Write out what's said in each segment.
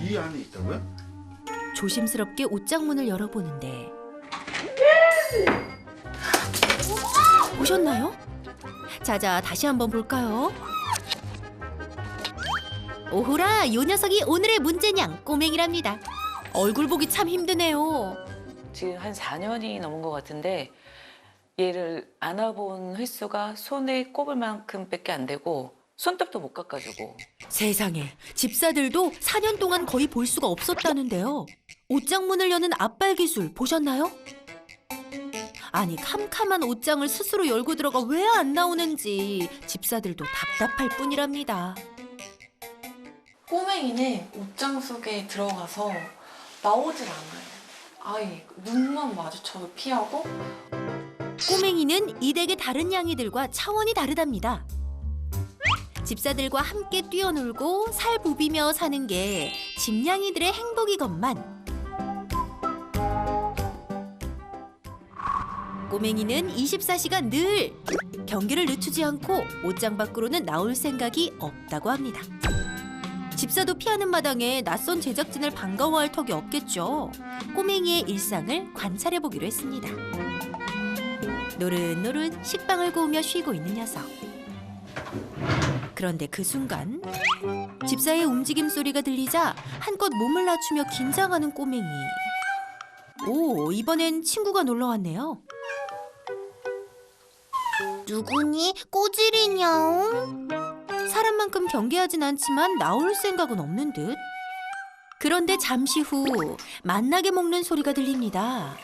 이 안에 있다고요? 조심스럽게 옷장 문을 열어보는데 보셨나요? 자자, 다시 한번 볼까요? 오호라, 요 녀석이 오늘의 문제냥 꼬맹이랍니다. 얼굴 보기 참 힘드네요. 지금 한 4년이 넘은 것 같은데 얘를 안아본 횟수가 손에 꼽을 만큼밖에 안 되고 손톱도 못 깎아주고. 세상에, 집사들도 4년 동안 거의 볼 수가 없었다는데요. 옷장 문을 여는 앞발 기술 보셨나요? 아니, 캄캄한 옷장을 스스로 열고 들어가 왜 안 나오는지 집사들도 답답할 뿐이랍니다. 꼬맹이는 옷장 속에 들어가서 나오질 않아요. 아예 눈만 마주쳐도 피하고. 꼬맹이는 이 댁의 다른 양이들과 차원이 다르답니다. 집사들과 함께 뛰어놀고 살 부비며 사는 게 집냥이들의 행복이건만 꼬맹이는 24시간 늘 경계를 늦추지 않고 옷장 밖으로는 나올 생각이 없다고 합니다. 집사도 피하는 마당에 낯선 제작진을 반가워할 턱이 없겠죠. 꼬맹이의 일상을 관찰해보기로 했습니다. 노릇노릇 식빵을 구우며 쉬고 있는 녀석. 그런데 그 순간 집사의 움직임 소리가 들리자 한껏 몸을 낮추며 긴장하는 꼬맹이. 오, 이번엔 친구가 놀러 왔네요. 누구니? 꼬질이냐옹? 사람만큼 경계하진 않지만 나올 생각은 없는 듯. 그런데 잠시 후 맛나게 먹는 소리가 들립니다.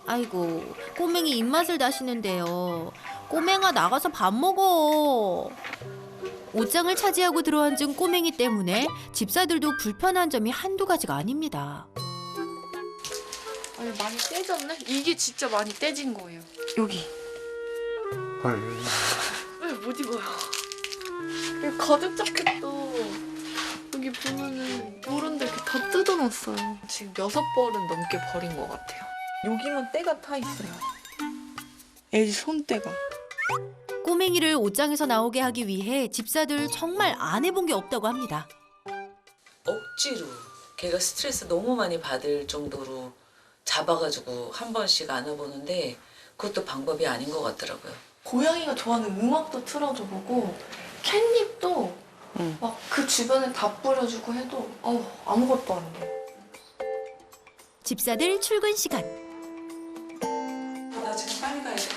아이고, 꼬맹이 입맛을 다시는데요. 꼬맹아, 나가서 밥 먹어. 옷장을 차지하고 들어앉은 꼬맹이 때문에 집사들도 불편한 점이 한두 가지가 아닙니다. 아니 많이 떼졌네? 이게 진짜 많이 떼진 거예요. 여기. 헐. 왜 못 입어요? 이 가죽 자켓도 여기 보면은 요런데 이렇게 다 뜯어놨어요. 지금 6벌은 넘게 버린 것 같아요. 여기만 때가 타 있어요. 애기 손때가. 꼬맹이를 옷장에서 나오게 하기 위해 집사들 정말 안 해본 게 없다고 합니다. 억지로 걔가 스트레스 너무 많이 받을 정도로 잡아가지고 한 번씩 안아보는데 그것도 방법이 아닌 것 같더라고요. 고양이가 좋아하는 음악도 틀어줘보고 캣닙도 막 그 주변에 다 뿌려주고 해도 아무것도 안 돼. 집사들 출근 시간. 나 지금 빨리 가야 돼.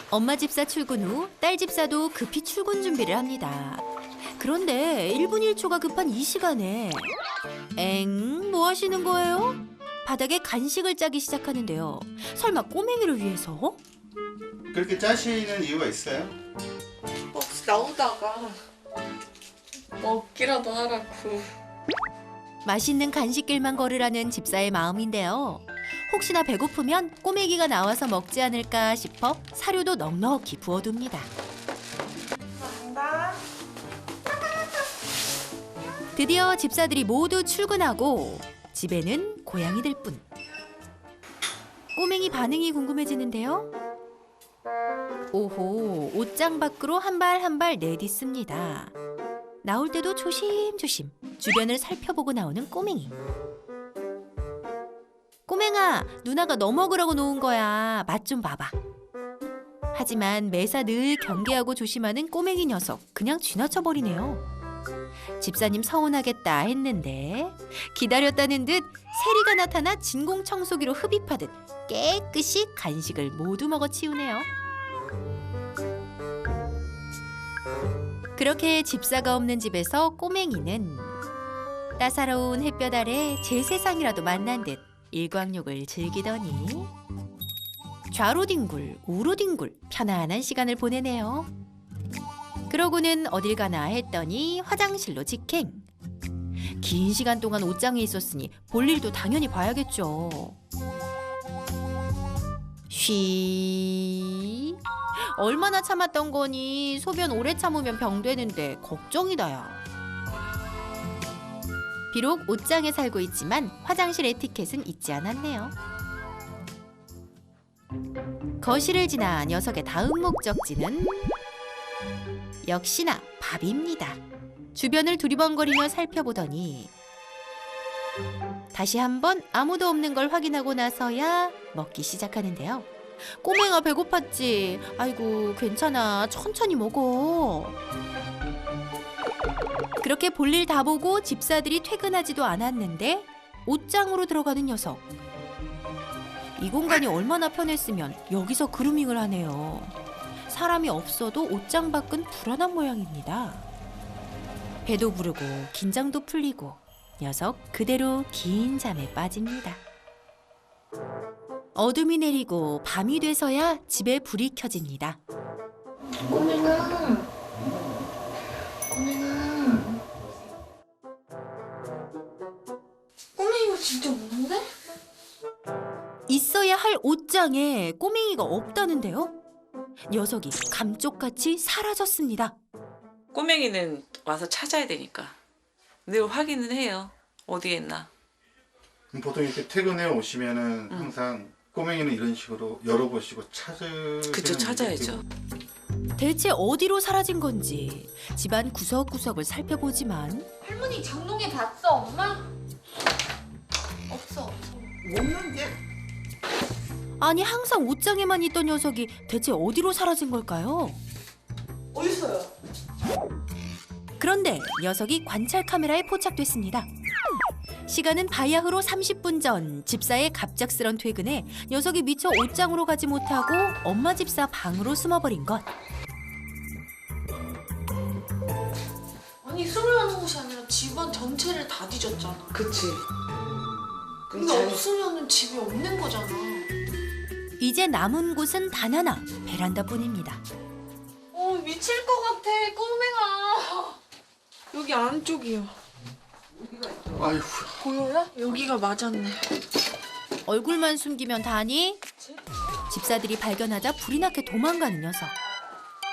엄마 집사 출근 후 딸 집사도 급히 출근 준비를 합니다. 그런데 1분 1초가 급한 이 시간에 뭐 하시는 거예요? 바닥에 간식을 짜기 시작하는데요. 설마 꼬맹이를 위해서? 그렇게 짜시는 이유가 있어요? 혹시 나오다가 먹기라도 하라고. 맛있는 간식길만 걸으라는 집사의 마음인데요. 혹시나 배고프면 꼬맹이가 나와서 먹지 않을까 싶어 사료도 넉넉히 부어둡니다. 드디어 집사들이 모두 출근하고 집에는 고양이들뿐. 꼬맹이 반응이 궁금해지는데요. 오호, 옷장 밖으로 한 발 한 발 내딛습니다. 나올 때도 조심조심 주변을 살펴보고 나오는 꼬맹이. 꼬맹아, 누나가 너 먹으라고 놓은 거야. 맛 좀 봐봐. 하지만 매사 늘 경계하고 조심하는 꼬맹이 녀석 그냥 지나쳐버리네요. 집사님 서운하겠다 했는데 기다렸다는 듯 세리가 나타나 진공청소기로 흡입하듯 깨끗이 간식을 모두 먹어치우네요. 그렇게 집사가 없는 집에서 꼬맹이는 따사로운 햇볕 아래 제 세상이라도 만난 듯 일광욕을 즐기더니 좌로뒹굴 우로뒹굴 편안한 시간을 보내네요. 그러고는 어딜 가나 했더니 화장실로 직행. 긴 시간 동안 옷장에 있었으니 볼 일도 당연히 봐야겠죠. 쉬. 얼마나 참았던 거니. 소변 오래 참으면 병 되는데 걱정이다 야. 비록 옷장에 살고 있지만 화장실 에티켓은 잊지 않았네요. 거실을 지나 녀석의 다음 목적지는 역시나 밥입니다. 주변을 두리번거리며 살펴보더니 다시 한번 아무도 없는 걸 확인하고 나서야 먹기 시작하는데요. 꼬맹아 배고팠지? 아이고 괜찮아 천천히 먹어. 그렇게 볼일 다 보고 집사들이 퇴근하지도 않았는데 옷장으로 들어가는 녀석. 이 공간이 얼마나 편했으면 여기서 그루밍을 하네요. 사람이 없어도 옷장 밖은 불안한 모양입니다. 배도 부르고 긴장도 풀리고 녀석 그대로 긴 잠에 빠집니다. 어둠이 내리고 밤이 돼서야 집에 불이 켜집니다. 꼬맹아. 꼬맹아. 꼬맹이가 진짜 없는데? 있어야 할 옷장에 꼬맹이가 없다는데요. 녀석이 감쪽같이 사라졌습니다. 꼬맹이는 와서 찾아야 되니까 늘 확인은 해요. 어디에 있나. 그럼 보통 이렇게 퇴근해 오시면은 항상 꼬맹이는 이런 식으로 열어보시고 찾으시는 그쵸, 찾아야죠. 대체 어디로 사라진 건지 집안 구석구석을 살펴보지만 할머니 장롱에 봤어, 엄마? 없어. 없는 게 아니 항상 옷장에만 있던 녀석이 대체 어디로 사라진 걸까요? 어딨어요? 그런데 녀석이 관찰 카메라에 포착됐습니다. 시간은 바야흐로 30분 전 집사의 갑작스런 퇴근에 녀석이 미처 옷장으로 가지 못하고 엄마 집사 방으로 숨어버린 것. 아니 숨으려는 곳이 아니라 집안 전체를 다 뒤졌잖아. 그치. 근데 없으면 집이 없는 거잖아. 이제 남은 곳은 단 하나, 베란다뿐입니다. 미칠 것 같아, 꼬맹아. 여기 안쪽이요. 아이고 보여요? 여기가 맞았네. 얼굴만 숨기면 다니? 집사들이 발견하자 불이 나게 도망가는 녀석.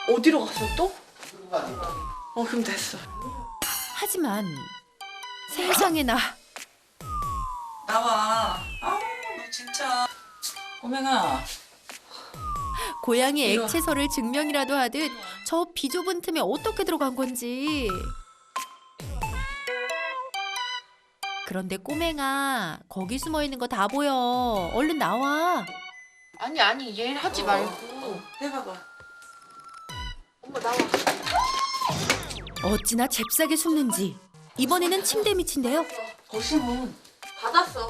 어디로 갔어 또? 그럼 됐어. 하지만 세상에나 나와. 아우 너 진짜. 꼬맹아. 고양이 이리 와. 액체설을 증명이라도 하듯 저 비좁은 틈에 어떻게 들어간 건지. 그런데 꼬맹아, 거기 숨어 있는 거 다 보여. 얼른 나와. 아니 얘 하지 말고. 해봐봐. 엄마 나와. 어찌나 잽싸게 숨는지. 이번에는 침대 밑인데요. 거실문. 받았어.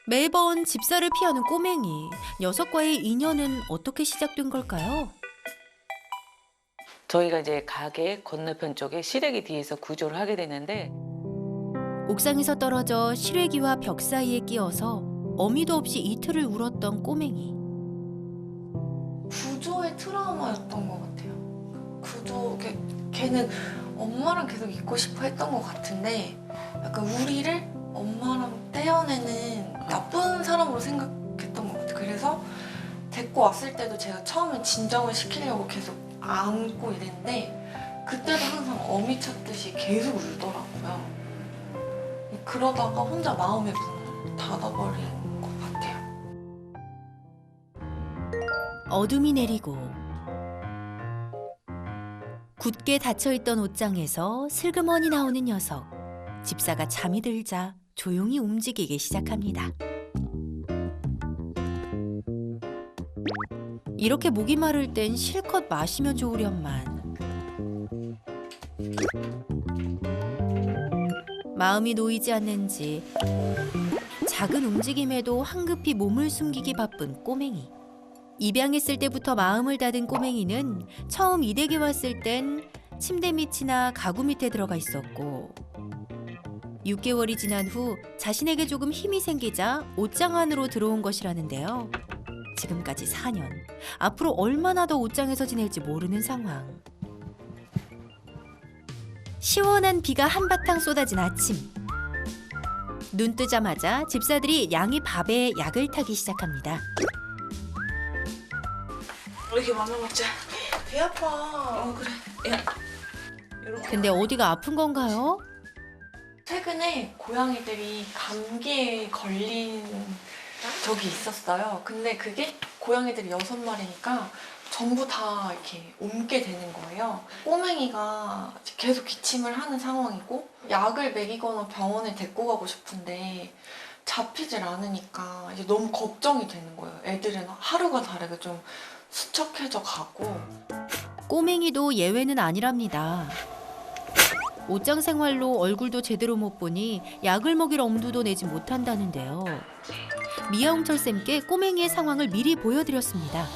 매번 집사를 피하는 꼬맹이. 녀석과의 인연은 어떻게 시작된 걸까요? 저희가 이제 가게 건너편 쪽에 시래기 뒤에서 구조를 하게 되는데 옥상에서 떨어져 실외기와 벽 사이에 끼어서 어미도 없이 이틀을 울었던 꼬맹이. 구조의 트라우마였던 것 같아요. 걔는 엄마랑 계속 있고 싶어 했던 것 같은데 약간 우리를 엄마랑 떼어내는 나쁜 사람으로 생각했던 것 같아요. 그래서 데리고 왔을 때도 제가 처음엔 진정을 시키려고 계속 안고 이랬는데 그때도 항상 어미 찾듯이 계속 울더라고요. 그러다가 혼자 마음의 문을 닫아버린 것 같아요. 어둠이 내리고 굳게 닫혀있던 옷장에서 슬그머니 나오는 녀석. 집사가 잠이 들자 조용히 움직이기 시작합니다. 이렇게 목이 마를 땐 실컷 마시면 좋으련만. 마음이 놓이지 않는지 작은 움직임에도 황급히 몸을 숨기기 바쁜 꼬맹이. 입양했을 때부터 마음을 닫은 꼬맹이는 처음 이 댁에 왔을 땐 침대 밑이나 가구 밑에 들어가 있었고 6개월이 지난 후 자신에게 조금 힘이 생기자 옷장 안으로 들어온 것이라는데요. 지금까지 4년. 앞으로 얼마나 더 옷장에서 지낼지 모르는 상황. 시원한 비가 한바탕 쏟아진 아침. 눈 뜨자마자 집사들이 양이 밥에 약을 타기 시작합니다. 이렇게 맘만 먹자. 배 아파. 그래. 야. 이렇게. 근데 어디가 아픈 건가요? 최근에 고양이들이 감기에 걸린 적이 있었어요. 근데 그게 고양이들이 6마리니까 전부 다 이렇게 옮게 되는 거예요. 꼬맹이가 계속 기침을 하는 상황이고 약을 먹이거나 병원에 데리고 가고 싶은데 잡히질 않으니까 이제 너무 걱정이 되는 거예요. 애들은 하루가 다르게 좀 수척해져 가고. 꼬맹이도 예외는 아니랍니다. 옷장 생활로 얼굴도 제대로 못 보니 약을 먹일 엄두도 내지 못한다는데요. 미아홍철 쌤께 꼬맹이의 상황을 미리 보여드렸습니다.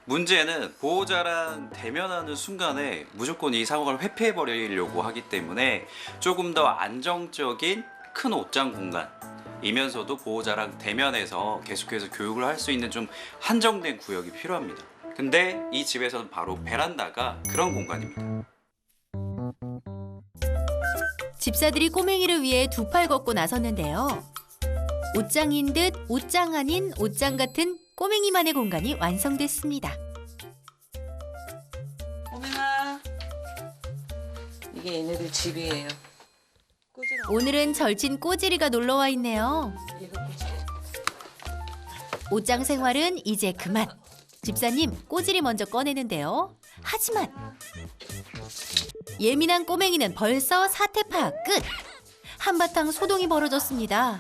문제는 보호자랑 대면하는 순간에 무조건 이 상황을 회피해버리려고 하기 때문에 조금 더 안정적인 큰 옷장 공간이면서도 보호자랑 대면해서 계속해서 교육을 할 수 있는 좀 한정된 구역이 필요합니다. 근데 이 집에서는 바로 베란다가 그런 공간입니다. 집사들이 꼬맹이를 위해 두 팔 걷고 나섰는데요. 옷장인 듯 옷장 아닌 옷장 같은 꼬맹이만의 공간이 완성됐습니다. 꼬맹아, 이게 얘네들 집이에요. 오늘은 절친 꼬지리가 놀러와 있네요. 얘가 꼬지리. 옷장 생활은 이제 그만. 집사님, 꼬지리 먼저 꺼내는데요. 하지만 예민한 꼬맹이는 벌써 사태 파악 끝. 한바탕 소동이 벌어졌습니다.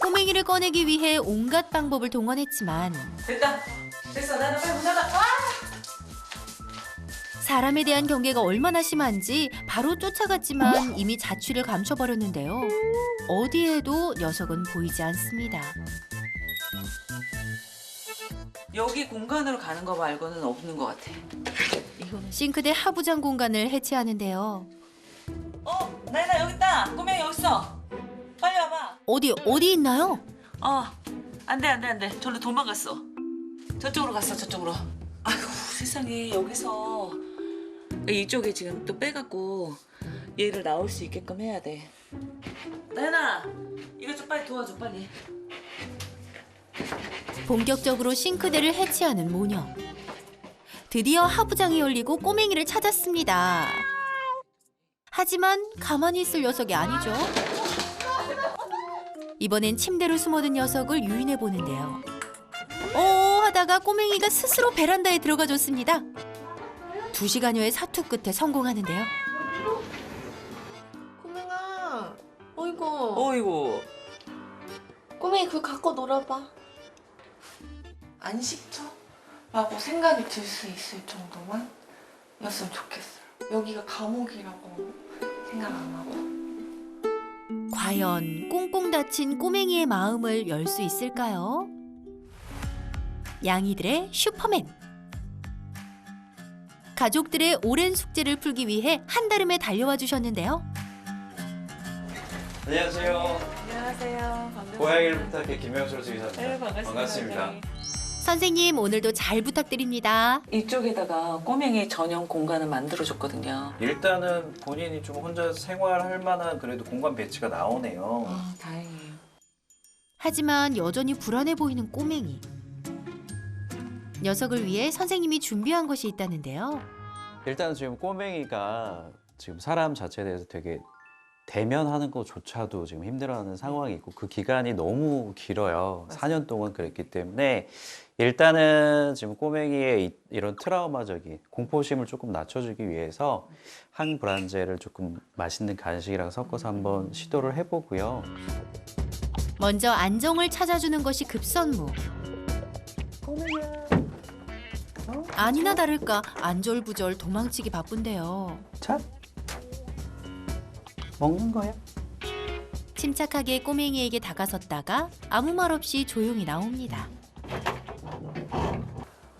꼬맹이를 꺼내기 위해 온갖 방법을 동원했지만 됐다. 됐어. 나는 빨리 문 닫아. 사람에 대한 경계가 얼마나 심한지 바로 쫓아갔지만 이미 자취를 감춰버렸는데요. 어디에도 녀석은 보이지 않습니다. 여기 공간으로 가는 거 말고는 없는 것 같아. 이거는. 싱크대 하부장 공간을 해체하는데요. 나연아 여기 있다. 꼬맹이 여기 있어. 빨리 와봐. 어디 있나요? 안돼. 저로 도망갔어. 저쪽으로 갔어. 저쪽으로. 아이고 세상에 여기서 이쪽에 지금 또 빼갖고 얘를 나올 수 있게끔 해야 돼. 나연아 이거 좀 빨리 도와줘 빨리. 본격적으로 싱크대를 해체하는 모녀. 드디어 하부장이 열리고 꼬맹이를 찾았습니다. 하지만 가만히 있을 녀석이 아니죠. 이번엔 침대로 숨어든 녀석을 유인해 보는데요. 하다가 꼬맹이가 스스로 베란다에 들어가 줬습니다. 2시간여의 사투 끝에 성공하는데요. 꼬맹아, 어이구. 어이구. 꼬맹이 그거 갖고 놀아봐. 안식처? 라고 생각이 들 수 있을 정도만 였으면 좋겠어요. 여기가 감옥이라고 생각 안 하고. 과연 꽁꽁 닫힌 꼬맹이의 마음을 열 수 있을까요? 양이들의 슈퍼맨. 가족들의 오랜 숙제를 풀기 위해 한달음에 달려와 주셨는데요. 안녕하세요. 안녕하세요. 고양이를 부탁해 김명철 수의사입니다. 네, 반갑습니다. 선생님 오늘도 잘 부탁드립니다. 이쪽에다가 꼬맹이 전용 공간을 만들어줬거든요. 일단은 본인이 좀 혼자 생활할 만한 그래도 공간 배치가 나오네요. 아 다행이에요. 하지만 여전히 불안해 보이는 꼬맹이. 녀석을 위해 선생님이 준비한 것이 있다는데요. 일단 지금 꼬맹이가 지금 사람 자체에 대해서 되게 대면하는 것조차도 지금 힘들어하는 상황이고 그 기간이 너무 길어요. 4년 동안 그랬기 때문에 일단은 지금 꼬맹이의 이런 트라우마적인 공포심을 조금 낮춰주기 위해서 항불안제를 조금 맛있는 간식이랑 섞어서 한번 시도를 해보고요. 먼저 안정을 찾아주는 것이 급선무. 아니나 다를까 안절부절 도망치기 바쁜데요. 자, 먹는 거야? 침착하게 꼬맹이에게 다가섰다가 아무 말 없이 조용히 나옵니다.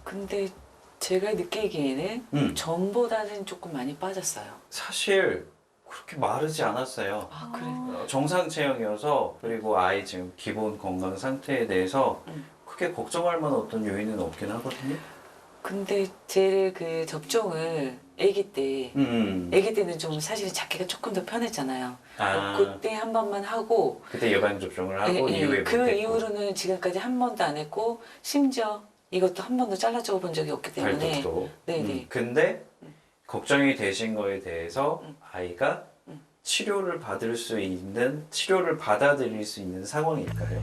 근데 제가 느끼기에는 전보다는 조금 많이 빠졌어요. 사실 그렇게 마르지 않았어요. 아 그래? 정상 체형이어서 그리고 아이 지금 기본 건강 상태에 대해서 크게 걱정할 만한 어떤 요인은 없긴 하거든요. 근데 제 그 접종을 아기 때는 좀 사실 잡기가 조금 더 편했잖아요. 그때 한 번만 하고 그때 예방 접종을 하고 이후에 그 못했고. 이후로는 지금까지 한 번도 안 했고 심지어 이것도 한 번도 잘라줘 본 적이 없기 때문에 발톱도. 네네. 근데 걱정이 되신 거에 대해서 아이가 치료를 받을 수 있는 치료를 받아들일 수 있는 상황일까요?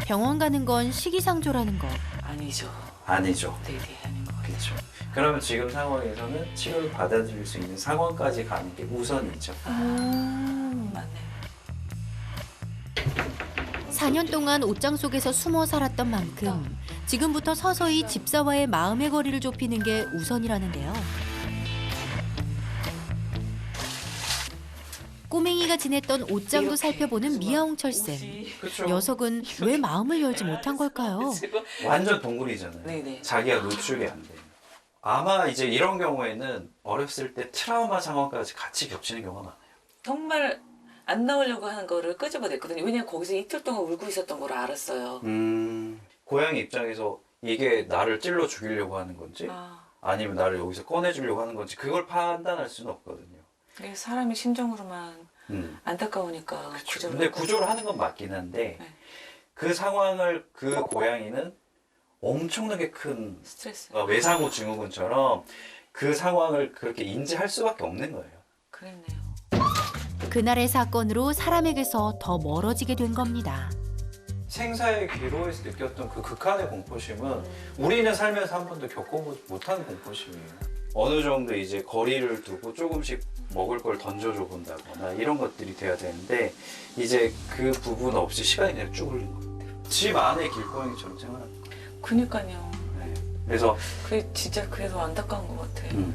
병원 가는 건 시기상조라는 것. 아니죠. 아니죠. 네네 아닌 것 같아요. 그렇죠. 그러면 지금 상황에서는 치료를 받아들일 수 있는 상황까지 가는 게 우선이죠. 맞네. 4년 동안 옷장 속에서 숨어 살았던 만큼 지금부터 서서히 집사와의 마음의 거리를 좁히는 게 우선이라는데요. 꼬맹이가 지냈던 옷장도 이렇게 살펴보는 그래서 미아홍철 쌤. 옷이 그렇죠. 녀석은 왜 마음을 열지 못한 걸까요? 지금 완전 동물이잖아요. 네네. 자기가 노출이 안 돼. 아마 이제 이런 경우에는 어렸을 때 트라우마 상황까지 같이 겹치는 경우가 많아요. 정말 안 나오려고 하는 거를 끄집어냈거든요. 왜냐면 거기서 이틀 동안 울고 있었던 걸 알았어요. 고양이 입장에서 이게 나를 찔러 죽이려고 하는 건지 아, 아니면 나를 여기서 꺼내주려고 하는 건지 그걸 판단할 수는 없거든요. 이게 사람의 심정으로만 음. 안타까우니까 그쵸. 구조를 근데 하고. 구조를 하는 건 맞긴 한데 네. 그 상황을 그 고양이는 엄청나게 큰 스트레스. 외상후 증후군처럼 그 상황을 그렇게 인지할 수밖에 없는 거예요. 그랬네요. 그날의 사건으로 사람에게서 더 멀어지게 된 겁니다. 생사의 기로에서 느꼈던 그 극한의 공포심은 우리는 살면서 한 번도 겪어보지 못하는 공포심이에요. 어느 정도 이제 거리를 두고 조금씩 먹을 걸 던져줘 본다거나 이런 것들이 돼야 되는데 이제 그 부분 없이 시간이 그냥 쭉 흘린 것 같아요. 집 안에 길고양이처럼 생활하는 거예요. 그니까요. 네. 그래서 그게 진짜 그래서 안타까운 것 같아요.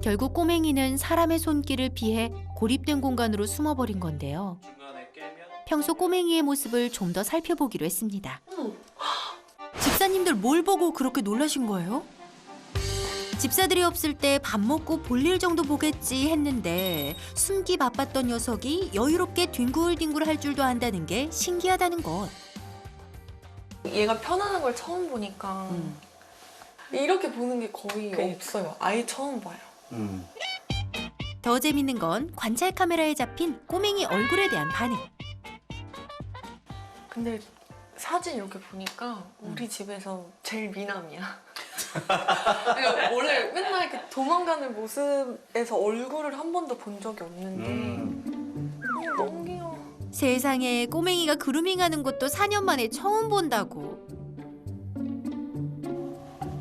결국 꼬맹이는 사람의 손길을 피해 고립된 공간으로 숨어버린 건데요. 중간에 깨면 평소 꼬맹이의 모습을 좀 더 살펴보기로 했습니다. 집사님들 뭘 보고 그렇게 놀라신 거예요? 집사들이 없을 때 밥 먹고 볼일 정도 보겠지 했는데 숨기 바빴던 녀석이 여유롭게 뒹굴뒹굴 할 줄도 안다는 게 신기하다는 것. 얘가 편안한 걸 처음 보니까 이렇게 보는 게 거의 그러니까. 없어요. 아예 처음 봐요. 더 재밌는 건 관찰 카메라에 잡힌 꼬맹이 얼굴에 대한 반응. 근데 사진 이렇게 보니까 우리 집에서 제일 미남이야. 그러니까 원래 맨날 이렇게 도망가는 모습에서 얼굴을 한 번도 본 적이 없는데 너무 귀여워. 세상에 꼬맹이가 그루밍하는 것도 4년 만에 처음 본다고.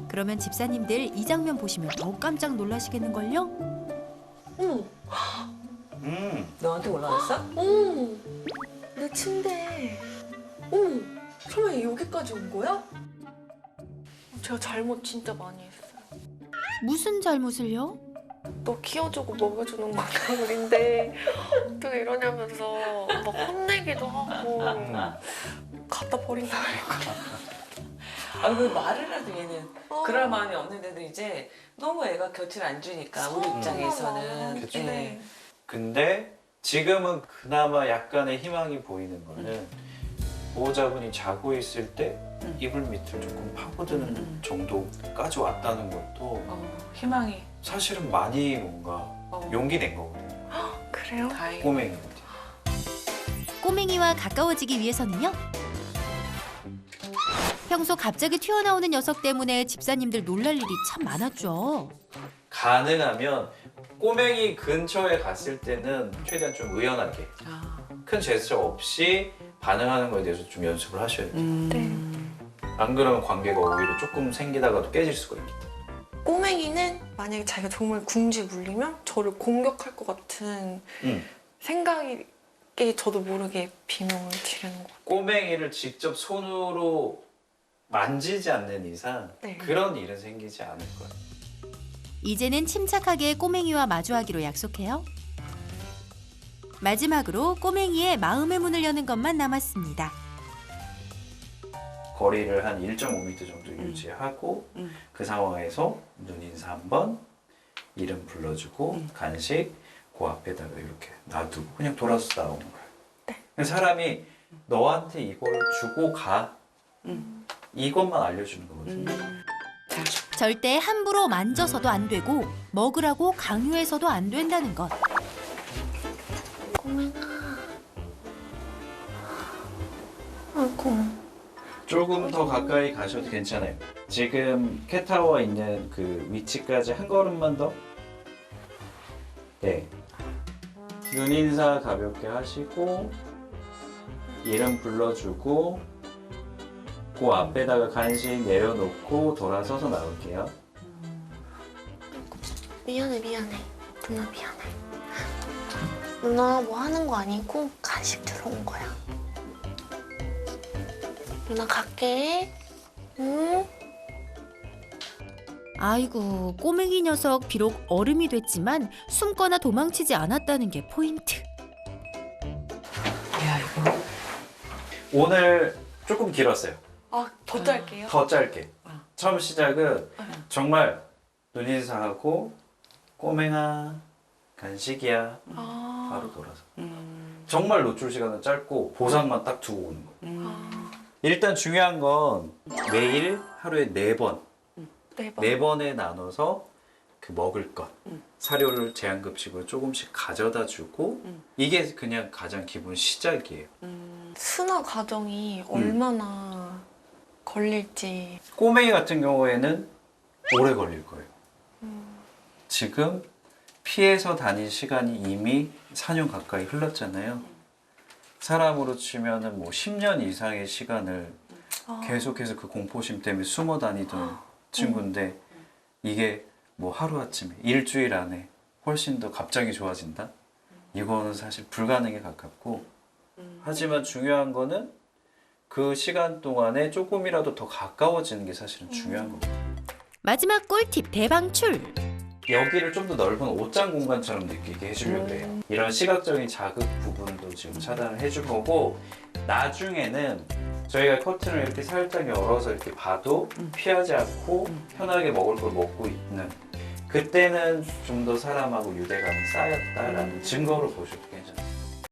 그러면 집사님들 이 장면 보시면 더 깜짝 놀라시겠는걸요? 어머, 너한테 올라왔어? 어머, 내 침대. 어머, 설마 여기까지 온 거야? 제가 잘못 진짜 많이 했어요. 무슨 잘못을요? 너 키워주고 먹여주는 마누라인데 어떻게 이러냐면서 막 혼내기도 하고 갖다 버린다 아, 그 말을 해도 얘는 그러니까. 그럴 마음이 없는데도 이제 너무 애가 곁을 안 주니까 우리 입장에서는. 그쵸. 예. 근데 지금은 그나마 약간의 희망이 보이는 거는 보호자분이 자고 있을 때 이불 밑을 조금 파고드는 정도까지 왔다는 것도 희망이. 사실은 많이 뭔가 용기 낸 거거든요. 그래요? 다행. 꼬맹이한테. 꼬맹이와 가까워지기 위해서는요? 평소 갑자기 튀어나오는 녀석 때문에 집사님들 놀랄 일이 참 많았죠. 가능하면 꼬맹이 근처에 갔을 때는 최대한 좀 의연하게 아. 큰 제스처 없이 반응하는 거에 대해서 좀 연습을 하셔야 돼요. 네. 안 그러면 관계가 오히려 조금 생기다가도 깨질 수가 있기 꼬맹이는 만약에 자기가 정말 궁지에 물리면 저를 공격할 것 같은 때문에. 생각이 저도 모르게 비명을 지르는 거. 꼬맹이를 직접 손으로 만지지 않는 이상 네. 그런 일은 생기지 않을 거예요. 이제는 침착하게 꼬맹이와 마주하기로 약속해요. 마지막으로 꼬맹이의 마음의 문을 여는 것만 남았습니다. 거리를 한 1.5m 정도 유지하고 그 상황에서 눈인사 한번 이름 불러주고 간식 그 앞에다가 이렇게 놔두고 그냥 돌아서 나오는 거예요. 네. 사람이 너한테 이걸 주고 가 이것만 알려주는 거거든요. 절대 함부로 만져서도 안 되고 먹으라고 강요해서도 안 된다는 것. 꼬맹아. 아이고. 조금 더 가까이 가셔도 괜찮아요. 지금 캣타워 있는 그 위치까지 한 걸음만 더. 네. 눈인사 가볍게 하시고 이름 불러주고 그 앞에다가 간식 내려놓고 돌아서서 나올게요. 미안해. 누나 미안해. 누나 뭐 하는 거 아니고 간식 들어온 거야. 누나 갈게. 응? 아이고, 꼬맹이 녀석 비록 어른이 됐지만 숨거나 도망치지 않았다는 게 포인트. 야 이거. 오늘 조금 길었어요. 아, 더 짧게요? 더 짧게. 처음 시작은 정말 눈인사하고 꼬맹아 간식이야 아, 바로 돌아서. 정말 노출 시간은 짧고 보상만 딱 두고 오는 거예요. 일단 중요한 건 매일 하루에 4번, 네 번. 4번에 나눠서 그 먹을 것, 사료를 제한급식으로 조금씩 가져다 주고 이게 그냥 가장 기본 시작이에요. 순화 과정이 얼마나 걸릴지. 꼬맹이 같은 경우에는 오래 걸릴 거예요. 지금 피해서 다닌 시간이 이미 4년 가까이 흘렀잖아요. 사람으로 치면은 뭐 10년 이상의 시간을 계속해서 그 공포심 때문에 숨어 다니던 친구인데 이게 뭐 하루아침에 일주일 안에 훨씬 더 갑자기 좋아진다? 이거는 사실 불가능에 가깝고 하지만 중요한 거는 그 시간 동안에 조금이라도 더 가까워지는 게 사실은 중요한 겁니다. 마지막 꿀팁 대방출. 여기를 좀 더 넓은 옷장 공간처럼 느끼게 해주려고 해요. 이런 시각적인 자극 부분도 지금 차단을 해줄 거고 나중에는 저희가 커튼을 이렇게 살짝 열어서 이렇게 봐도 피하지 않고 편하게 먹을 걸 먹고 있는 그때는 좀 더 사람하고 유대감이 쌓였다라는 증거로 보셔도 괜찮습니다.